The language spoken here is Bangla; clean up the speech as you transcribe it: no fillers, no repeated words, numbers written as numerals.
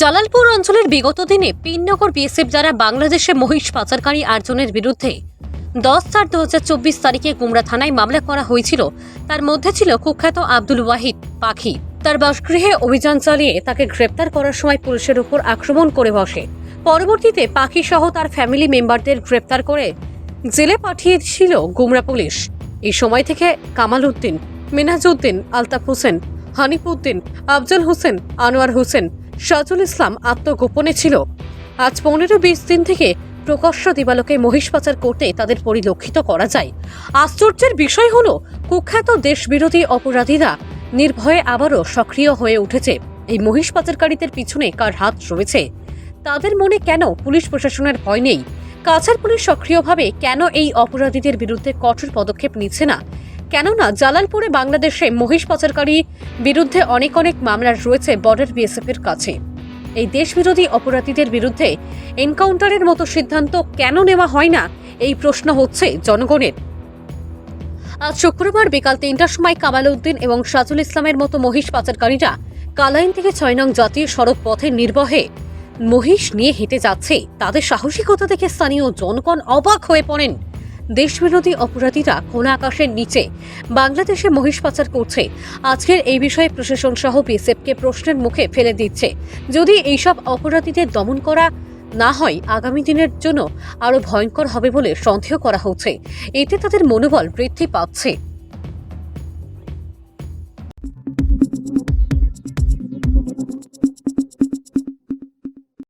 জালালপুর অঞ্চলের বিগত দিনে পিননগর বিএসএফ দ্বারা বাংলাদেশে মহিষ পাচারকারী 8 জনের বিরুদ্ধে 10/4/2024 তারিখে গুমরা থানায় মামলা করা হয়েছিল। তার মধ্যে ছিল কুখ্যাত আব্দুল ওয়াহিদ পাখি। তার বাসগৃহে অভিযান চালিয়ে তাকে গ্রেপ্তার করার সময় পুলিশের উপর আক্রমণ করে বসে। পরবর্তীতে পাখি সহ তার ফ্যামিলি মেম্বারদের গ্রেপ্তার করে জেলে পাঠিয়েছিল গুমরা পুলিশ। এই সময় থেকে কামাল উদ্দিন, মিনহাজউদ্দিন, আলতাফ হোসেন, হানিফ উদ্দিন, আফজল হোসেন, আনোয়ার হোসেন, সাজুল ইসলাম আত্মগোপনে ছিল। আজ 15-20 দিন থেকে প্রকাশ্য দিবালোকে মহিষ পাচার করতে তাদের পরিলক্ষিত করা যায়। আশ্চর্যের বিষয় হলো কুখ্যাত দেশবিরোধী অপরাধীরা নির্ভয়ে আবারও সক্রিয় হয়ে উঠেছে। এই মহিষ পাচারকারীদের পিছনে কার হাত রয়েছে? তাদের মনে কেন পুলিশ প্রশাসনের ভয় নেই? কাছাড় পুলিশ সক্রিয়ভাবে কেন এই অপরাধীদের বিরুদ্ধে কঠোর পদক্ষেপ নিচ্ছে না? কেননা জালালপুরে বাংলাদেশে মহিষ পাচারকারী বিরুদ্ধে অনেক মামলা রয়েছে বর্ডার বিএসএফ এর কাছে। এই দেশবিরোধী অপরাধীদের বিরুদ্ধে এনকাউন্টারের মতো সিদ্ধান্ত কেন নেওয়া হয় না, এই প্রশ্ন হচ্ছে জনগণের। আজ শুক্রবার বিকাল 3টার সময় কামাল উদ্দিন এবং সাজুল ইসলামের মতো মহিষ পাচারকারীরা কালাইন থেকে 6 নং জাতীয় সড়ক পথে নির্ভয়ে মহিষ নিয়ে হেঁটে যাচ্ছে। তাদের সাহসিকতা দেখে স্থানীয় জনগণ অবাক হয়ে পড়েন। দেশবিরোধী অপরাধীরা খোলা আকাশের নিচে বাংলাদেশে মহিষ পাচার করছে। আজকের এই বিষয়ে প্রশাসন সহ বিএসএফকে প্রশ্নের মুখে ফেলে দিচ্ছে। যদি এইসব অপরাধীদের দমন করা না হয়, আগামী দিনের জন্য আরো ভয়ঙ্কর হবে বলে সন্দেহ করা হচ্ছে। এতে তাদের মনোবল বৃদ্ধি পাচ্ছে।